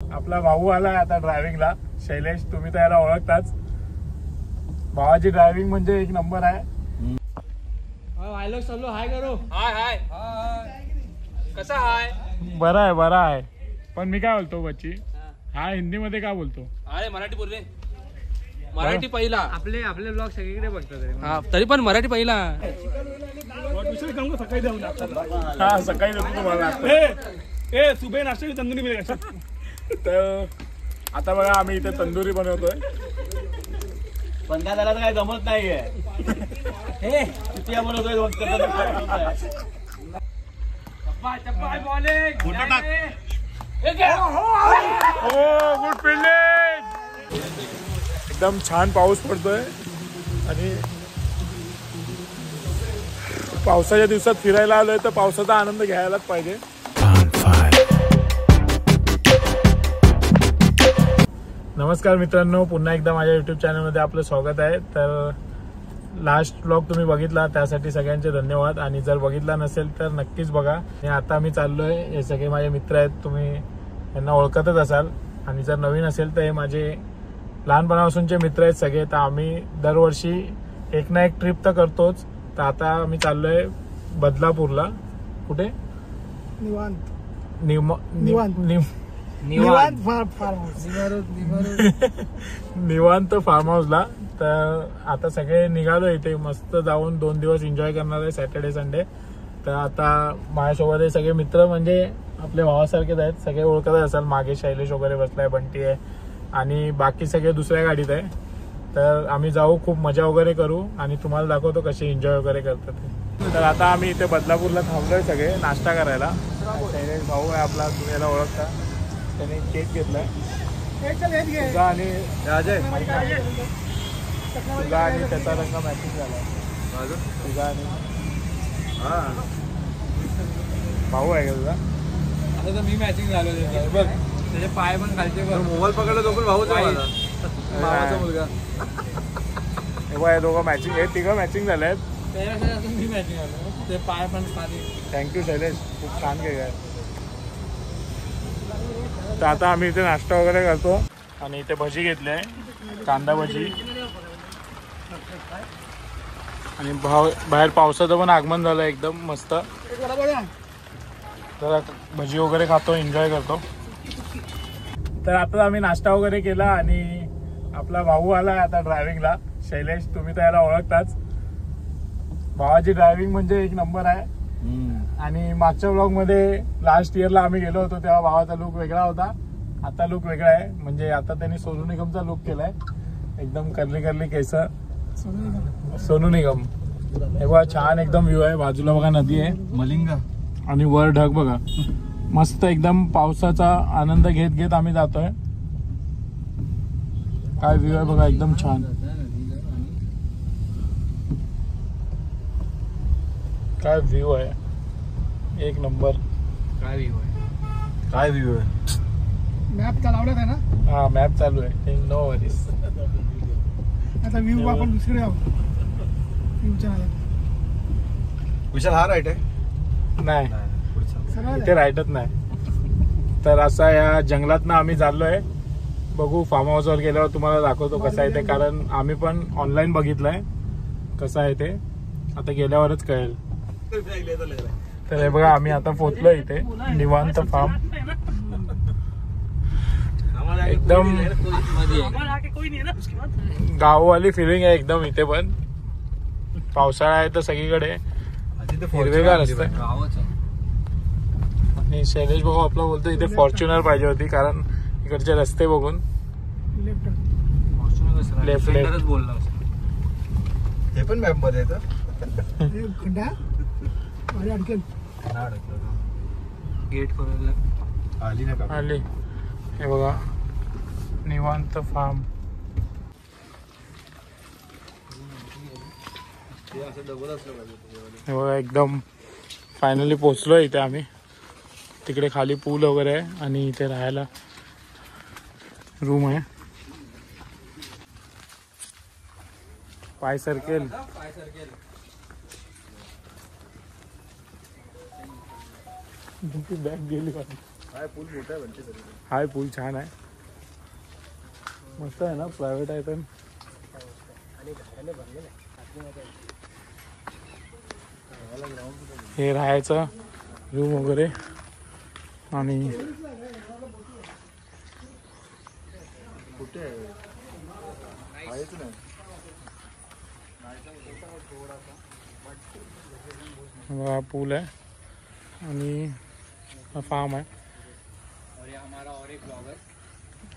आपला भाऊ आला आता ड्रायव्हिंगला. शैलेश, तुम्ही तर याला ओळखताच. भावाची ड्रायव्हिंग म्हणजे एक नंबर आहे. हाय करो. हाय कसा हाय? बरा आहे, बरा आहे. पण मी काय बोलतो बच्ची, हा हिंदी मध्ये काय बोलतो? अरे मराठी बोल रे. मराठी पहिला. आपले ब्लॉग सगळीकडे बघतात. हा तरी पण मराठी पहिला. सकाळी जाऊ ना. हा सकाळी जातो तुम्हाला. ए सुबह नाश्ता तंदुरी मिळेल. तर आता बघा आम्ही इथे तंदुरी बनवतोय. पण काय झालं काय जमत नाहीये. किती बनवतोय गुड फिल्डिंग. एकदम छान पाऊस पडतोय आणि पावसाच्या दिवसात फिरायला आलोय तर पावसाचा आनंद घ्यायलाच पाहिजे. नमस्कार मित्रांनो, पुन्हा एकदा माझ्या युट्यूब चॅनलमध्ये आपलं स्वागत आहे. तर लास्ट व्लॉग तुम्ही बघितला त्यासाठी सगळ्यांचे धन्यवाद. आणि जर बघितला नसेल तर नक्कीच बघा. आणि आता आम्ही चाललोय, हे सगळे माझे मित्र आहेत, तुम्ही यांना ओळखतच असाल. आणि जर नवीन असेल तर हे माझे लहानपणापासूनचे मित्र आहेत सगळे. तर आम्ही दरवर्षी एक ना एक ट्रिप तर करतोच. तर आता आम्ही चाललोय बदलापूरला. कुठे? निवांत फार्म हाऊसला. तर आता सगळे निघालो इथे, मस्त जाऊन 2 दिवस एन्जॉय करणार आहे, सॅटर्डे संडे. तर आता माझ्यासोबत हे सगळे मित्र म्हणजे आपल्या भावासारखेच आहेत, सगळे ओळखतच असाल. मागे शैलेश वगैरे बसलाय, बंटी आहे आणि बाकी सगळे दुसऱ्या गाडीत आहे. तर आम्ही जाऊ, खूप मजा वगैरे करू आणि तुम्हाला दाखवतो कसे एन्जॉय वगैरे करतात ते. तर आता आम्ही इथे बदलापूरला थांबलोय सगळे नाश्ता करायला. शैलेश भाऊ आहे आपला, तुम्ही याला ओळखता. त्याने केक घेतलाय तुझा आणि तुझा आणि त्याचा रंग मॅचिंग झाला. तुझा आणि भाऊ आहे का तुझा? आता तर मी मॅचिंग झालो बघ. त्याचे पाय पण खालचे मोबाईल पकडला तो पण भाऊच आहे माझा, भावाचा मुलगा. हे दोघं मॅचिंग, हे तिघं मॅचिंग झाले आहेत. त्यापेक्षा मी मॅचिंग झालो. ते पाय पण खाली. थँक्यू शैलेश, खूप छान केक आहे. तर आता आम्ही इथे नाश्ता वगैरे करतो आणि इथे भजी घेतली आहे, कांदा भजी. आणि बाहेर पावसाचं पण आगमन झालं एकदम मस्त. तर भजी वगैरे खातो, एन्जॉय करतो. तर आता आम्ही नाश्ता वगैरे केला आणि आपला भाऊ आला आता ड्रायव्हिंगला. शैलेश, तुम्ही तर याला ओळखताच. भावाची ड्रायव्हिंग म्हणजे एक नंबर आहे. आणि मागच्या व्लॉग मध्ये लास्ट इयरला आम्ही गेलो होतो तेव्हा भावाचा लुक वेगळा होता, आता लुक वेगळा आहे. म्हणजे आता त्यांनी सोनू निगमचा लुक केलाय, एकदम कर्ली कर्ली केस. सोनू निगम. हे बघा छान एकदम व्ह्यू आहे. बाजूला बघा नदी आहे मलिंगा आणि वर ढग बघा. मस्त एकदम पावसाचा आनंद घेत घेत आम्ही जातोय. काय व्ह्यू आहे बघा, एकदम छान. काय व्ह्यू आहे, एक नंबर. काय व्ह्यू आहे, काय व्ह्यू आहे. मॅप चालवला आहे ना? हा मॅप चालू आहे, नो वरीज. आता व्ह्यू आपण दुसरीकडे जाऊ. विशाल हा राईट आहे? नाही, इथे राईटच नाही. तर असा या जंगलातनं आम्ही चाललोय. बघू फार्म हाऊसवर गेल्यावर तुम्हाला दाखवतो कसं आहे ते, कारण आम्ही पण ऑनलाईन बघितलंय कसं आहे ते. आता गेल्यावरच कळेल. तर हे बघा आम्ही आता पोहोचलो इथे निवांत फार्म. एकदम गाववाली फिलिंग आहे एकदम इथे. पण पावसाळा आहे तर सगळीकडे हिरवेगार असतं. आणि शैलेश भाऊ आपला बोलतो इथे फॉर्च्युनर पाहिजे होती, कारण इकडचे रस्ते बघून. लेफ्ट लेफ्ट बोलला हे पण मॅप मध्ये गेट खोलायला आली ना का? आली. हे बघा निवांत फार्म. हे बघा एकदम फायनली पोहोचलो इथे आम्ही. तिकडे खाली पूल वगैरे आहे आणि इथे राहायला रूम आहे. पाय सर्केल. बॅग गेली. हाय पूल छान आहे, मस्त आहे ना, प्रायव्हेट आहे पण. हे राहायचं रूम वगैरे आणि हा पूल आहे आणि हा फार्म आहे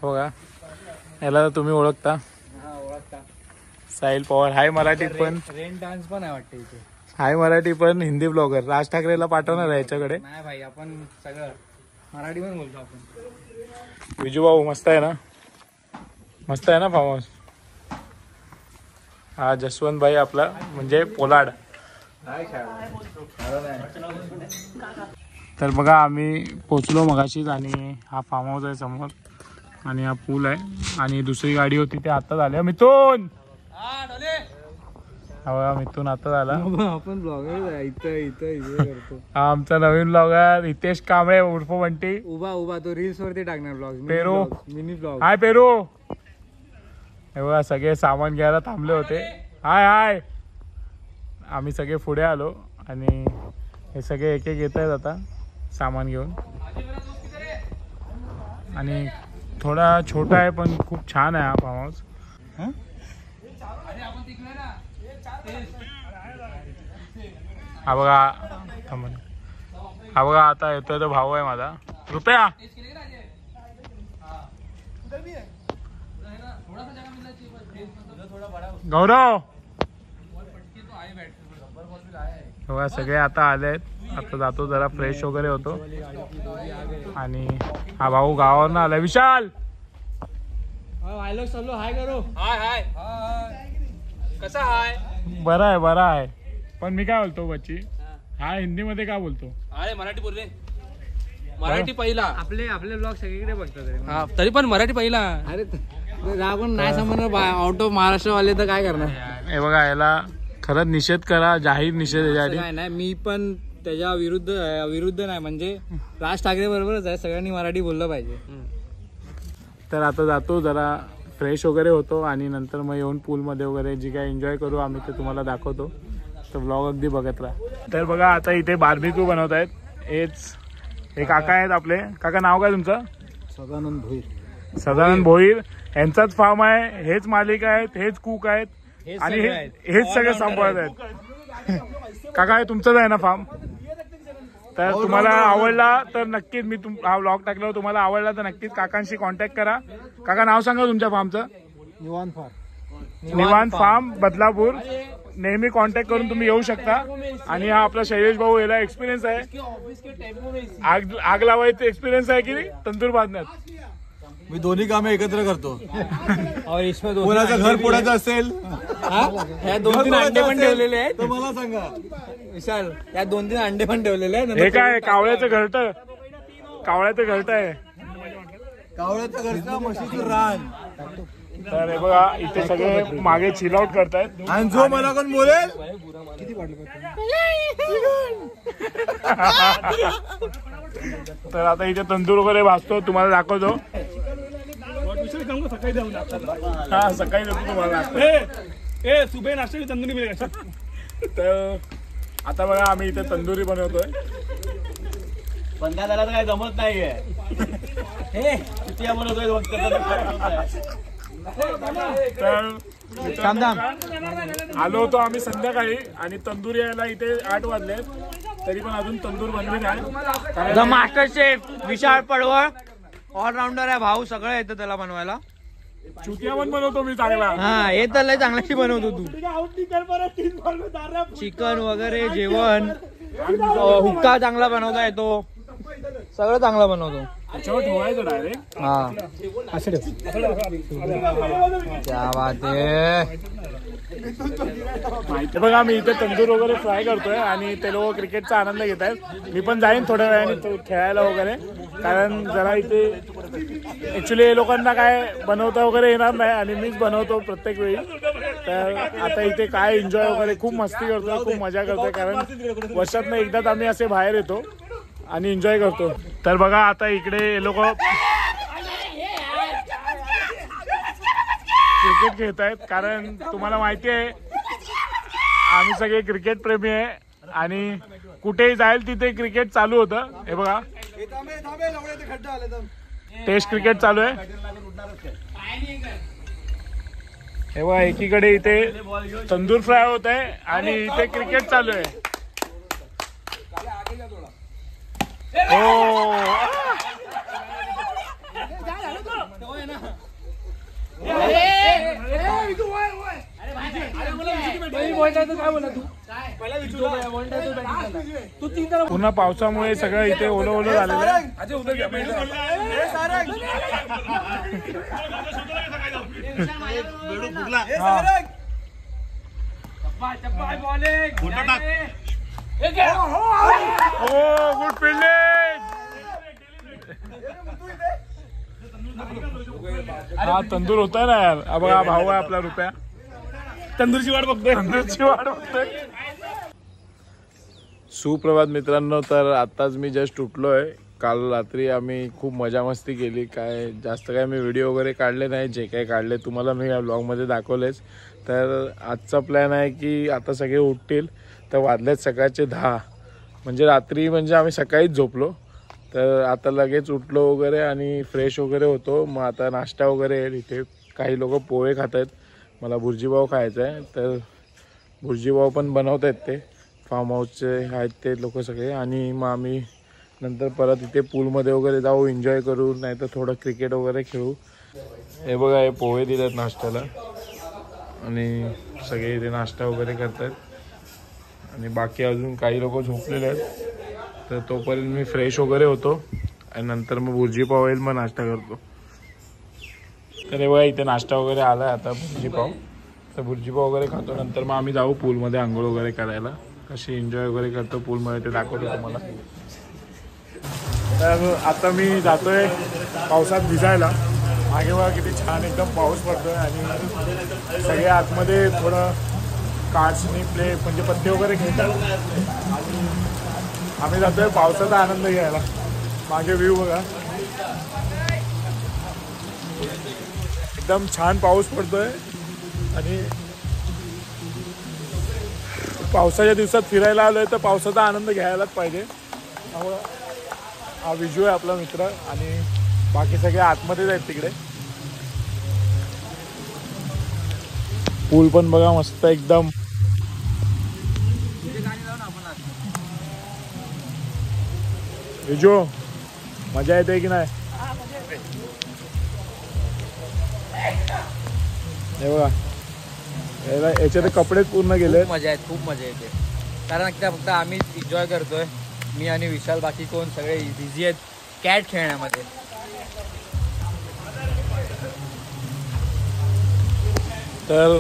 बघा. याला तुम्ही ओळखता, साहिल पवार. हाय मराठीत पण, रेन डान्स पण आहे वाटतं इथे. हाय मराठी पण हिंदी ब्लॉगर. राज ठाकरेला पाठवणार आहे याच्याकडे. नाही भाई, आपण सगळं मराठी पण बोलतो आपण. विजू भाऊ मस्त आहे ना, मस्त आहे ना फार्म हाऊस. हा जसवंत भाई आपला म्हणजे पोलाड. तर बघा आम्ही पोचलो मगाशीच आणि हा फार्म हाऊस आहे समोर आणि हा पूल आहे आणि दुसरी गाडी होती ते आत्ताच आल्या. मिथून हा मिथून आत्ताच आला. आपण ब्लॉगर इथं करतो. हा आमचा नवीन ब्लॉगर हितेश कांबळे उर्फ बंटी. उभा तो रील्स वरती टाकणार ब्लॉग. पेरू मिनी ब्लॉग. हाय पेरू. हे बघा सगळे सामान घ्यायला थांबले होते. हाय हाय. आम्ही सगळे पुढे आलो आणि हे सगळे एक एक येत आहेत आता सामान घेऊन. आणि थोडा छोटा आहे पण खूप छान आहे हा फार्म हाऊस. हा बघा, हा बघा आता येतोय तो भाऊ आहे माझा रुपया. गौरव. बघा सगळे आता आले आहेत. आता जातो जरा फ्रेश वगैरे होतो. आणि हा भाऊ गावावरून आलाय. विशाल हाय करो. हाय कसा हाय. बरा आहे बरा आहे. पण मी काय बोलतो बच्ची, हा हिंदी मध्ये काय बोलतो. अरे मराठी बोल रे. मराठी पहिला. आपले ब्लॉग सगळीकडे बघतात तरी पण मराठी पहिला. अरे आपण नाही समजणार आउट ऑफ महाराष्ट्र वाले तर काय करणार. हे बघा याला खरंच निषेध करा, जाहीर निषेध यासाठी. नाही मी पण त्याच्या विरुद्ध नाही, म्हणजे राज ठाकरे बरोबरच आहे. सगळ्यांनी मराठी बोललं पाहिजे. तर आता जातो जरा फ्रेश वगैरे होतो आणि नंतर मग येऊन पूलमध्ये वगैरे जी काय एन्जॉय करू आम्ही ते तुम्हाला दाखवतो. तर ब्लॉग अगदी बघत राहा. तर बघा आता इथे बार्बिक्यू बनवत आहेत. हे काका आहेत आपले. काका नाव काय तुमचं. सदानंद भोईर. सदानंद भोईर यांचाच फार्म आहे. हेच मालिक आहेत, हेच कुक आहेत आणि हेच सगळे सांभाळत आहेत. काका हे तुमचंच आहे ना फार्म. तर तुम्हाला आवडला तर नक्कीच मी हा ब्लॉग टाकल्यावर तुम्हाला आवडला तर नक्कीच काकांशी कॉन्टॅक्ट करा. काका नाव सांगा तुमच्या फार्मचं. निवांत फार्म बदलापूर. नेहमी कॉन्टॅक्ट करून तुम्ही येऊ शकता. आणि हा आपला शैलेश भाऊ याला एक्सपिरियन्स आहे. आग लावायचा एक्सपिरियन्स आहे की तंदूर बांधण्यात. मी दोन्ही कामे एकत्र करतो. इसमें कोणाचं घर पोडायचं असेल ह्या 2-3 अंडे पण ठेवलेले आहेत. तर मला सांगा विशाल. या 2-3 अंडे पण ठेवलेले आहेत. हे काय कावळ्याचं घरट. कावळ्याचं घरट आहे. कावळ्याचं घरचं म्हशीचं रान. तर हे बघा इथे सगळे मागे चिल आउट करतायत. आणि जो मला कोण बोलेल तर आता इथे तंदूर वगैरे भाजतो तुम्हाला दाखवतो. हा सकाळी देतो तुम्हाला सुबह नाश्ता तंदुरी मिळेल. तर आता बघा आम्ही इथे तंदुरी बनवतोय. पंधरा झाला तर काय जमत नाहीये. किती बनवतोय. तर आलो होतो आम्ही संध्याकाळी आणि तंदूर यायला इथे 8 वाजले तरी पण अजून तंदूर बनली नाही. द मास्टर शेफ विशाल पडवळ ऑलराऊंडर आहे भाऊ. सगळं येतं त्याला बनवायला. चुटिया पण बनवतो मी चांगला. हा हे तर लय चांगल्याशी बनवतो तू. चिकन वगैरे जेवण हुक्का चांगला बनवता येतो. सगळं चांगलं बनवतो. ठेवायचं डायरेक्ट. हा क्या बात आहे. माहिती बघा मी इथे तंदूर वगैरे फ्राय करतोय आणि ते लोक क्रिकेटचा आनंद घेत आहेत. मी पण जाईन थोड्या वेळाने खेळायला वगैरे. कारण जरा इथे ऍक्च्युली हे लोकांना काय बनवता वगैरे येणार नाही आणि मीच बनवतो प्रत्येक वेळी. तर आता इथे काय एन्जॉय वगैरे खूप मस्ती करतोय, खूप मजा करतोय. कारण वर्षातनं एकदाच आम्ही असे बाहेर येतो आणि एन्जॉय करतो. तर बघा आता इकडे लोक क्रिकेट खेळत आहेत, कारण तुम्हाला माहिती आहे आम्ही सगळे क्रिकेट प्रेमी आहे आणि कुठेही जाईल तिथे क्रिकेट चालू होतं. हे बघा टेस्ट क्रिकेट चालू आहे. हे बघा एकीकडे इथे तंदूर फ्राय होत आहे आणि इथे क्रिकेट चालू आहे. पुन्हा पावसामुळे सगळं इथे ओलं ओलं झालेलं आहे. Good fielding. हा तंदूर होता ना यार. बघा भाऊ आहे आपला रुपया, तंदूरची वाट बघतोय. सुप्रभात मित्रांनो. तर आत्ताच मी जस्ट उठलोय. काल रात्री आम्ही खूप मजा मस्ती केली. जास्त काय मी व्हिडिओ वगैरे काढले नाही, जे काही काढले तुम्हाला मी या ब्लॉगमध्ये दाखवलेच. तर आजचा प्लॅन आहे की आता सगळे उठतील. तर वाजलेत सकाळचे 10, म्हणजे रात्री म्हणजे आम्ही सकाळीच झोपलो. तर आता लगेच उठलो वगैरे आणि फ्रेश वगैरे होतो. मग आता नाश्ता वगैरे इथे काही लोक पोहे खात आहेत, मला भुर्जीपाव खायचा आहे. तर भुर्जीपाव पण बनवत आहेत ते फार्म हाऊसचे आहेत ते लोक सगळे. आणि मग आम्ही नंतर परत इथे पूलमध्ये वगैरे जाऊ, एन्जॉय करू, नाहीतर थोडं क्रिकेट वगैरे खेळू. हे बघा हे पोहे दिलेत नाश्त्याला आणि सगळे इथे नाश्ता वगैरे करत आहेत आणि बाकी अजून काही लोक झोपलेले आहेत. तर तोपर्यंत मी फ्रेश वगैरे होतो आणि नंतर मग भुर्जीपाव येईल, मग नाश्ता करतो. तर हे बघा इथे नाश्ता वगैरे आला आहे आता भुर्जीपाव. तर भुर्जीपाव वगैरे खातो, नंतर मग आम्ही जाऊ पूलमध्ये आंघोळ वगैरे करायला. कशी एन्जॉय वगैरे करतो पूलमध्ये ते दाखवतो तुम्हाला. तर आता मी जातोय पावसात भिजायला. मागे बघा किती छान एकदम पाऊस पडतोय आणि सगळे आतमध्ये थोडं कार्ड्सनी प्ले म्हणजे पत्ते वगैरे खेळतात आणि आम्ही जातोय पावसाचा आनंद घ्यायला. मागे व्ह्यू बघा, एकदम छान पाऊस पडतोय आणि पावसाच्या दिवसात फिरायला आलोय तर पावसाचा आनंद घ्यायलाच पाहिजे. त्यामुळं हा विजू आहे आपला मित्र आणि बाकी सगळे आतमध्येच आहेत तिकडे. पूल पण बघा मस्त एकदम. विजू मजा येते की नाही? हे बघा याच्यात कपडेच पूर्ण गेले. मजा आहे, खूप मजा येते. कारण फक्त आम्ही एन्जॉय करतोय, मी आणि विशाल. बाकी कोण सगळे बिझी आहेत कॅट खेळण्यामध्ये. तर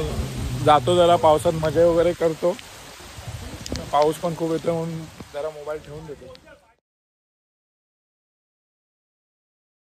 जातो जरा पावसात मजा वगैरे करतो. पाऊस पण खूप येतो म्हणून जरा मोबाईल ठेवून देतो.